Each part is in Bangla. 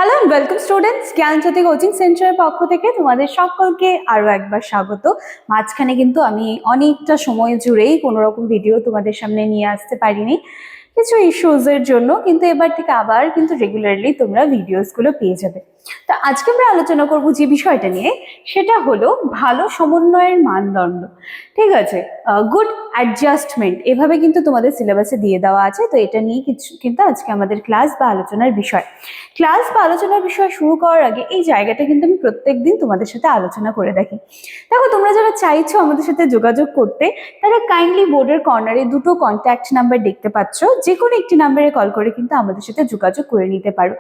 Hello and welcome students, Gyanjyoti coaching সেন্টারের পক্ষ থেকে তোমাদের সকলকে আরো একবার স্বাগত। মাঝখানে কিন্তু আমি অনেকটা সময় জুড়েই কোনো রকম ভিডিও তোমাদের সামনে নিয়ে আসতে পারিনি কিছু ইস্যুজের জন্য, কিন্তু এবার থেকে আবার কিন্তু রেগুলারলি তোমরা ভিডিওসগুলো পেয়ে যাবে। তো আজকে আমরা আলোচনা করব যে বিষয়টা নিয়ে, সেটা হলো ভালো সমন্বয়ের মানদণ্ড। ঠিক আছে, গুড অ্যাডজাস্টমেন্ট এভাবে কিন্তু তোমাদের সিলেবাসে দিয়ে দেওয়া আছে। তো এটা নিয়ে কিছু কিন্তু আজকে আমাদের ক্লাস বা আলোচনার বিষয়। ক্লাস বা আলোচনার বিষয় শুরু করার আগে এই জায়গাটা কিন্তু আমি প্রত্যেকদিন তোমাদের সাথে আলোচনা করে রাখি। দেখো, তোমরা যারা চাইছো আমাদের সাথে যোগাযোগ করতে, তারা কাইন্ডলি বোর্ডের কর্নারে দুটো কন্ট্যাক্ট নাম্বার দেখতে পাচ্ছ, যে কোনো একটি নাম্বারে কল করে কিন্তু আমাদের সাথে যোগাযোগ করে নিতে পারো।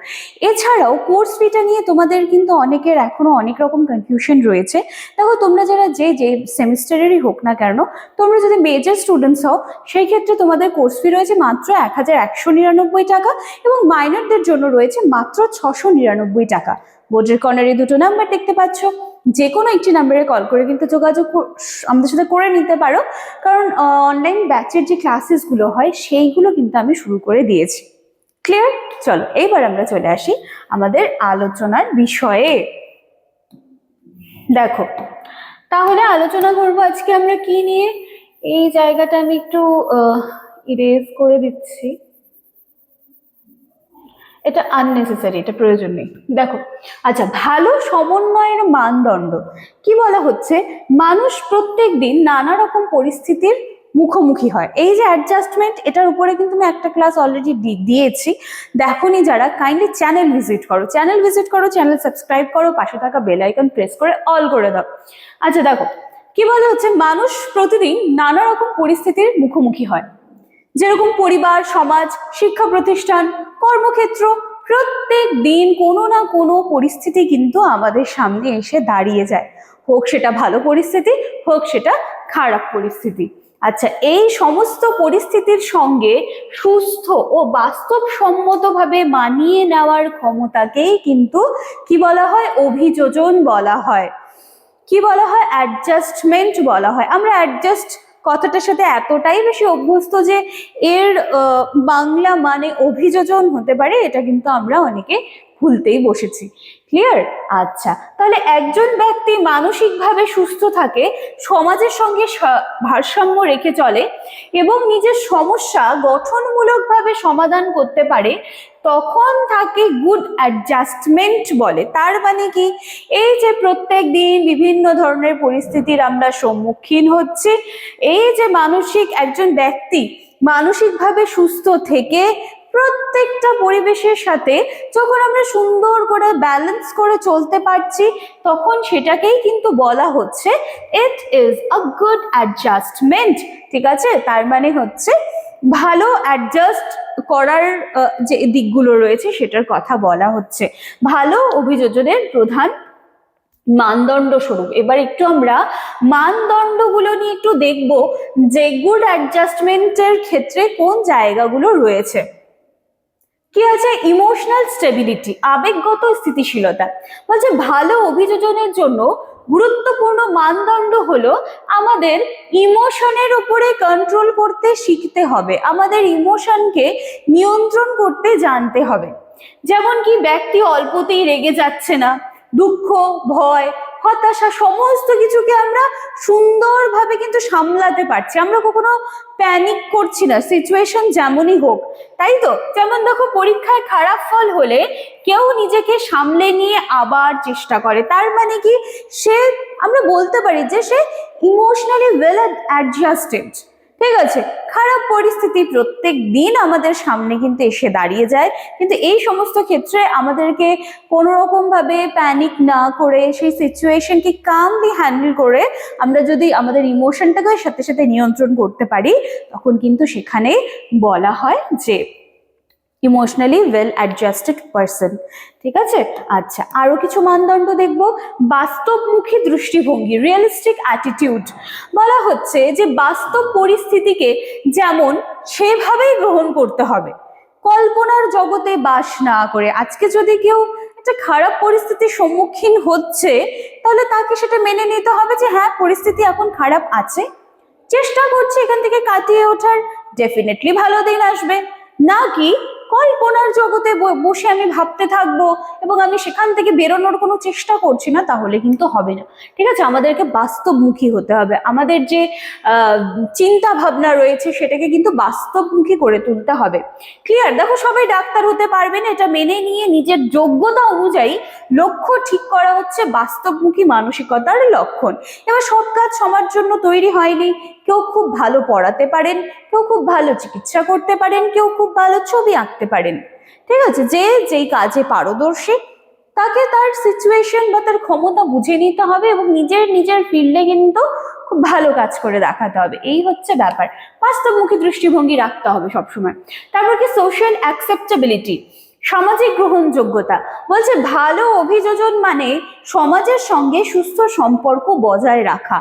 এছাড়াও কোর্স ফিটা নিয়ে তোমাদের কিন্তু অনেকের এখনো অনেক রকম কনফিউশন রয়েছে। দেখো, তোমরা যারা যে সেমিস্টারেরই হোক না কেন, তোমরা যদি মেজর স্টুডেন্টস হও, সেই ক্ষেত্রে তোমাদের কোর্স ফি রয়েছে মাত্র 1199 টাকা এবং মাইনরদের জন্য রয়েছে মাত্র 699 টাকা। বোর্ডের কর্নারে দুটো নাম্বার দেখতে পাচ্ছ, যে কোনো একটি নাম্বারে কল করে কিন্তু যোগাযোগ আমাদের সাথে করে নিতে পারো, কারণ অনলাইন ব্যাচের যে ক্লাসেসগুলো হয় সেইগুলো কিন্তু আমি শুরু করে দিয়েছি। ক্লিয়ার? চলো এইবার আমরা চলে আসি আমাদের আলোচনার বিষয়ে। দেখো, তাহলে আলোচনা করব আজকে আমরা কি নিয়ে। এই জায়গাটা আমি একটু ইরেজ করে দিচ্ছি, এটা আননেসেসারি, এটা প্রয়োজন নেই। দেখো, আচ্ছা, ভালো সমন্বয়ের মানদণ্ড কি বলা হচ্ছে? মানুষ প্রত্যেক দিন নানা রকম পরিস্থিতির মুখোমুখি হয়। এই যে অ্যাডজাস্টমেন্ট, এটার উপরে কিন্তু আমি একটা ক্লাস অলরেডি দিয়েছি, দেখোনি যারা, কাইন্ডলি চ্যানেল ভিজিট করো, চ্যানেল সাবস্ক্রাইব করো, পাশে থাকা বেল আইকন প্রেস করে অল করে দাও। আচ্ছা দেখো, কি বলা হচ্ছে? মানুষ প্রতিদিন নানা রকম পরিস্থিতির মুখোমুখি হয়, যেরকম পরিবার, সমাজ, শিক্ষা প্রতিষ্ঠান, কর্মক্ষেত্র, প্রত্যেক দিন কোনো না কোনো পরিস্থিতি কিন্তু আমাদের সামনে এসে দাঁড়িয়ে যায়, হোক সেটা ভালো পরিস্থিতি, হোক সেটা খারাপ পরিস্থিতি। আচ্ছা, এই সমস্ত পরিস্থিতির সঙ্গে সুস্থ ও বাস্তবসম্মতভাবে মানিয়ে নেওয়ার ক্ষমতাকেই কিন্তু কি বলা হয়? অভিযোজন বলা হয়। কি বলা হয়? অ্যাডজাস্টমেন্ট বলা হয়। আমরা অ্যাডজাস্ট কথাটার সাথে এতটাই বেশি অভ্যস্ত যে এর বাংলা মানে অভিযোজন হতে পারে, এটা কিন্তু আমরা অনেকে ভুলতেই বসেছি। ক্লিয়ার? আচ্ছা, তাহলে একজন ব্যক্তি মানসিকভাবে সুস্থ থাকে, সমাজের সঙ্গে ভারসাম্য রেখে চলে এবং নিজের সমস্যা গঠনমূলকভাবে সমাধান করতে পারে, তখন তাকে গুড অ্যাডজাস্টমেন্ট বলে। তার মানে কি? এই যে প্রত্যেক দিন বিভিন্ন ধরনের পরিস্থিতির আমরা সম্মুখীন হচ্ছি, এই যে একজন ব্যক্তি মানসিকভাবে সুস্থ থেকে প্রত্যেকটা পরিবেশের সাথে যখন আমরা সুন্দর করে ব্যালেন্স করে চলতে পারছি, তখন সেটাকেই কিন্তু বলা হচ্ছে it is a good adjustment. ঠিক আছে? তার মানে হচ্ছে ভালো অ্যাডজাস্ট করার যে দিকগুলো রয়েছে সেটার কথা বলা হচ্ছে। ভালো অভিযোজনের প্রধান মানদণ্ড স্বরূপ এবার একটু আমরা মানদণ্ডগুলো নিয়ে একটু দেখব যে গুড অ্যাডজাস্টমেন্টের ক্ষেত্রে কোন জায়গাগুলো রয়েছে। কি আছে? ইমোশনাল স্টেবিলিটি, আবেগগত স্থিতিশীলতা। বলছে ভালো অভিযোজনের জন্য গুরুত্বপূর্ণ মানদণ্ড হলো আমাদের ইমোশনের উপরে কন্ট্রোল করতে শিখতে হবে, আমাদের ইমোশনকে নিয়ন্ত্রণ করতে জানতে হবে। যেমন কি, ব্যক্তি অল্পতেই রেগে যাচ্ছে না, দুঃখ, ভয়, হতাশা সমস্ত কিছুকে আমরা সুন্দরভাবে কিন্তু সামলাতে পারছি, আমরা কখনো প্যানিক করছি না, সিচুয়েশন যেমনই হোক। তাই তো? যেমন দেখো, পরীক্ষায় খারাপ ফল হলে কেউ নিজেকে সামলে নিয়ে আবার চেষ্টা করে, তার মানে কি? আমরা বলতে পারি যে সে ইমোশনালি ওয়েল অ্যাডজাস্টেড। ঠিক আছে? খারাপ পরিস্থিতি প্রত্যেক দিন আমাদের সামনে কিন্তু এসে দাঁড়িয়ে যায়, কিন্তু এই সমস্ত ক্ষেত্রে আমাদেরকে কোনো রকম ভাবে প্যানিক না করে সেই সিচুয়েশনকে কামলি হ্যান্ডেল করে আমরা যদি আমাদের ইমোশনটাকে সাথে সাথে নিয়ন্ত্রণ করতে পারি, তখন কিন্তু সেখানে বলা হয় যে ইমোশনালি ওয়েল অ্যাডজাস্টেড পারসন। ঠিক আছে? আচ্ছা, আরো কিছু মানদণ্ড দেখব। বাস্তবমুখী দৃষ্টিভঙ্গি, রিয়েলিস্টিক অ্যাটিটিউড। বলা হচ্ছে যে বাস্তব পরিস্থিতিকে যেমন সেভাবেই গ্রহণ করতে হবে, কল্পনার জগতে বাস না করে। আজকে যদি কেউ একটা খারাপ পরিস্থিতির সম্মুখীন হচ্ছে, তাহলে তাকে সেটা মেনে নিতে হবে যে হ্যাঁ, পরিস্থিতি এখন খারাপ আছে, চেষ্টা করছি এখান থেকে কাটিয়ে ওঠার, ডেফিনেটলি ভালো দিন আসবে। নাকি কল্পনার জগতে বসে আমি ভাবতে থাকবো এবং আমি সেখান থেকে বেরোনোর কোনো চেষ্টা করছি না, তাহলে কিন্তু হবে না। ঠিক আছে, আমাদেরকে বাস্তবমুখী হতে হবে। আমাদের যে চিন্তা ভাবনা রয়েছে সেটাকে কিন্তু বাস্তবমুখী করে তুলতে হবে। ক্লিয়ার? দেখো, সবাই ডাক্তার হতে পারবে না, এটা মেনে নিয়ে নিজের যোগ্যতা অনুযায়ী লক্ষ্য ঠিক করা হচ্ছে বাস্তবমুখী মানসিকতার লক্ষণ। এবার সব কাজ সবার জন্য তৈরি হয়নি। কেউ খুব ভালো পড়াতে পারেন, কেউ খুব ভালো চিকিৎসা করতে পারেন, কেউ খুব ভালো ছবি আঁকতে পারেন। ঠিক আছে, যে যেই কাজে পারদর্শী তাকে তার সিচুয়েশন বা তার ক্ষমতা বুঝে নিতে হবে এবং নিজের ফিল্ডে কিন্তু খুব ভালো কাজ করে দেখাতে হবে। এই হচ্ছে ব্যাপার, বাস্তবমুখী দৃষ্টিভঙ্গি রাখতে হবে সবসময়। তারপর কি সোশ্যাল অ্যাকসেপ্টেবিলিটি, সামাজিক গ্রহণযোগ্যতা। বলছে ভালো অভিযোজন মানে সমাজের সঙ্গে সুস্থ সম্পর্ক বজায় রাখা,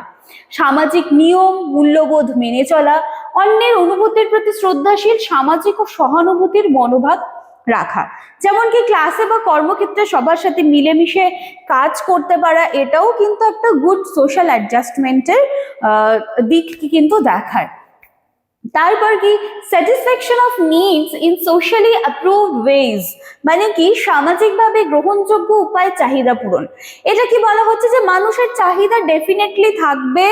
সামাজিক নিয়ম মূল্যবোধ মেনে চলা, অন্যের অনুভূতির প্রতি শ্রদ্ধাশীল, সামাজিক ও সহানুভূতির মনোভাব রাখা। যেমন কি ক্লাসে বা কর্মক্ষেত্রে সবার সাথে মিলেমিশে কাজ করতে পারা, এটাও কিন্তু একটা গুড সোশ্যাল অ্যাডজাস্টমেন্টের দিক কিন্তু দেখায়। তারপর কি satisfaction of needs in socially approved ways, মানে কি সামাজিকভাবে গ্রহণযোগ্য উপায় চাহিদা পূরণ। এটা কি বলা হচ্ছে যে মানুষের চাহিদা ডেফিনেটলি থাকবে,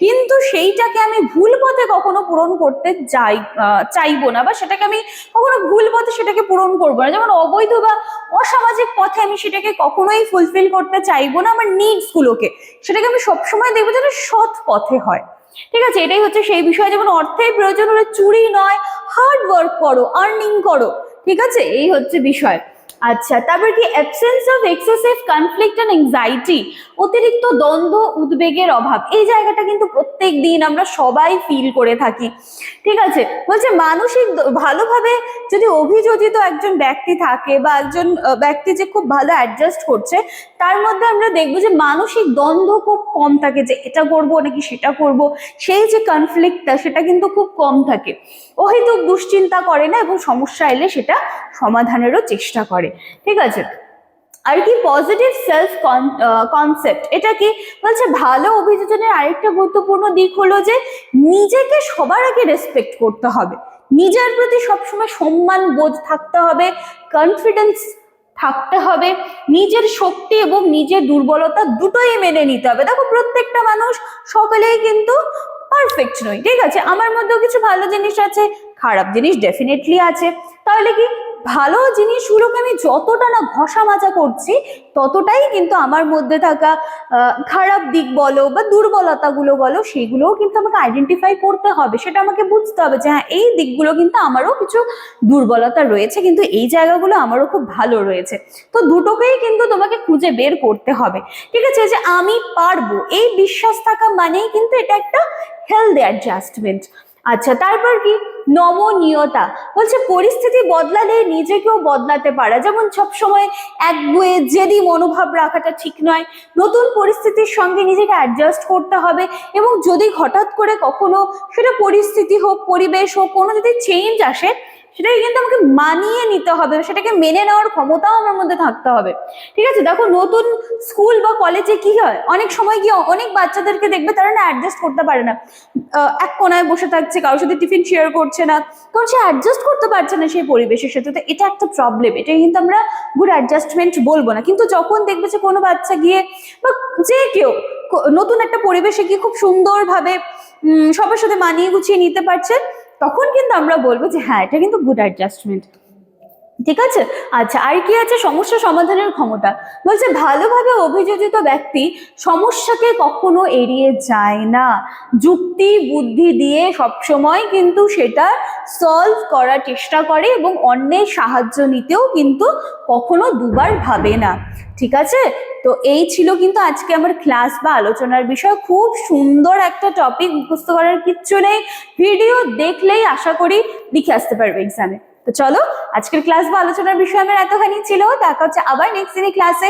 কিন্তু সেইটাকে আমি ভুল পথে কখনো পূরণ করতে চাইবো না, বা সেটাকে আমি কখনো ভুল পথে সেটাকে পূরণ করবো না। যেমন অবৈধ বা অসামাজিক পথে আমি সেটাকে কখনোই ফুলফিল করতে চাইবো না। আমার নিডস গুলোকে সেটাকে আমি সবসময় দেখবো যেন সৎ পথে হয়। ঠিক আছে, এটাই হচ্ছে সেই বিষয়। যেমন অর্থের প্রয়োজন হলে চুরি নয়, হার্ড ওয়ার্ক করো, আর্নিং করো। ঠিক আছে, এই হচ্ছে বিষয়। আচ্ছা, তারপর কি absence of excessive conflict and anxiety, অতিরিক্ত দ্বন্দ্ব উদ্বেগের অভাব। এই জায়গাটা কিন্তু প্রত্যেক দিন আমরা সবাই ফিল করে থাকি। ঠিক আছে, বলছে মানসিক ভালোভাবে যদি অভিযোজিত একজন ব্যক্তি থাকে বা একজন ব্যক্তি যে খুব ভালো অ্যাডজাস্ট করছে, তার মধ্যে আমরা দেখবো যে মানসিক দ্বন্দ্ব খুব কম থাকে, যে এটা করব নাকি সেটা করব, সেই যে কনফ্লিক্টটা সেটা কিন্তু খুব কম থাকে। অহেতুক দুশ্চিন্তা করে না এবং সমস্যা এলে সেটা সমাধানেরও চেষ্টা করে। ঠিক আছে, আর কি পজিটিভ সেলফ কনসেপ্ট, এটা কি বলছে ভালো অভিযোজনের আরেকটা গুরুত্বপূর্ণ দিক হলো যে নিজেকে সবার আগে রেসপেক্ট করতে হবে, নিজের প্রতি সবসময় সম্মান বোধ থাকতে হবে, কনফিডেন্স থাকতে হবে, নিজের শক্তি এবং নিজের দুর্বলতা দুটোই মেনে নিতে হবে। দেখো, প্রত্যেকটা মানুষ সকলেই কিন্তু পারফেক্ট নয়। ঠিক আছে, আমার মধ্যেও কিছু ভালো জিনিস আছে, খারাপ জিনিস ডেফিনেটলি আছে। তাহলে কি ভালো জিনিসগুলোকে আমি যতটা না ঘষা মাজা করছি, ততটাই কিন্তু আমার মধ্যে থাকা খারাপ দিক বলো বা দুর্বলতাগুলো বলো, সেগুলোও কিন্তু আমাকে আইডেন্টিফাই করতে হবে। সেটা আমাকে বুঝতে হবে যে হ্যাঁ, এই দিকগুলো কিন্তু আমারও কিছু দুর্বলতা রয়েছে, কিন্তু এই জায়গাগুলো আমারও খুব ভালো রয়েছে। তো দুটোকেই কিন্তু তোমাকে খুঁজে বের করতে হবে। ঠিক আছে, যে আমি পারবো, এই বিশ্বাস থাকা মানেই কিন্তু এটা একটা হেলদি অ্যাডজাস্টমেন্ট। আচ্ছা, তারপর কি নমনীয়তা, বলছে পরিস্থিতি বদলালে নিজেকেও বদলাতে পারা। যেমন সবসময় একগুঁয়ে জেদি মনোভাব রাখাটা ঠিক নয়, নতুন পরিস্থিতির সঙ্গে নিজেকে অ্যাডজাস্ট করতে হবে এবং যদি হঠাৎ করে কখনো সেটা পরিস্থিতি হোক, পরিবেশ হোক, কোনো যদি চেঞ্জ আসে, সেটাকে কিন্তু আমাকে মানিয়ে নিতে হবে, সেটাকে মেনে নেওয়ার ক্ষমতাও আমার মধ্যে থাকতে হবে। ঠিক আছে, দেখো নতুন স্কুল বা কলেজে কি হয়, অনেক সময় কি অনেক বাচ্চাদেরকে দেখবে তারা না অ্যাডজাস্ট করতে পারে না, এক কোনায় বসে থাকছে, কারোর সাথে টিফিন শেয়ার করছে না, তখন সে অ্যাডজাস্ট করতে পারছে না সেই পরিবেশের সাথে। তো এটা একটা প্রবলেম, এটা কিন্তু আমরা গুড অ্যাডজাস্টমেন্ট বলবো না। কিন্তু যখন দেখবে যে কোনো বাচ্চা গিয়ে বা যে কেউ নতুন একটা পরিবেশে গিয়ে খুব সুন্দরভাবে সবার সাথে মানিয়ে গুছিয়ে নিতে পারছে, তখন কিন্তু আমরা বলবো যে হ্যাঁ, এটা কিন্তু গুড অ্যাডজাস্টমেন্ট। ঠিক আছে, আচ্ছা, আর কি আছে সমস্যা সমাধানের ক্ষমতা। বলছে ভালোভাবে অভিযোজিত ব্যক্তি সমস্যাকে কখনো এড়িয়ে যায় না, যুক্তি বুদ্ধি দিয়ে সবসময় কিন্তু সেটা সলভ করার চেষ্টা করে এবং অন্যের সাহায্য নিতেও কিন্তু কখনো দুবার ভাবে না। ঠিক আছে, তো এই ছিল কিন্তু আজকে আমার ক্লাস বা আলোচনার বিষয়। খুব সুন্দর একটা টপিক, মুখস্থ করার কিচ্ছু নেই, ভিডিও দেখলেই আশা করি লিখে আসতে পারবে এক্সামে। তো চলো, আজকের ক্লাস বা আলোচনার বিষয় আমার এতখানি ছিল। দেখা হচ্ছে আবার নেক্সট দিনের ক্লাসে।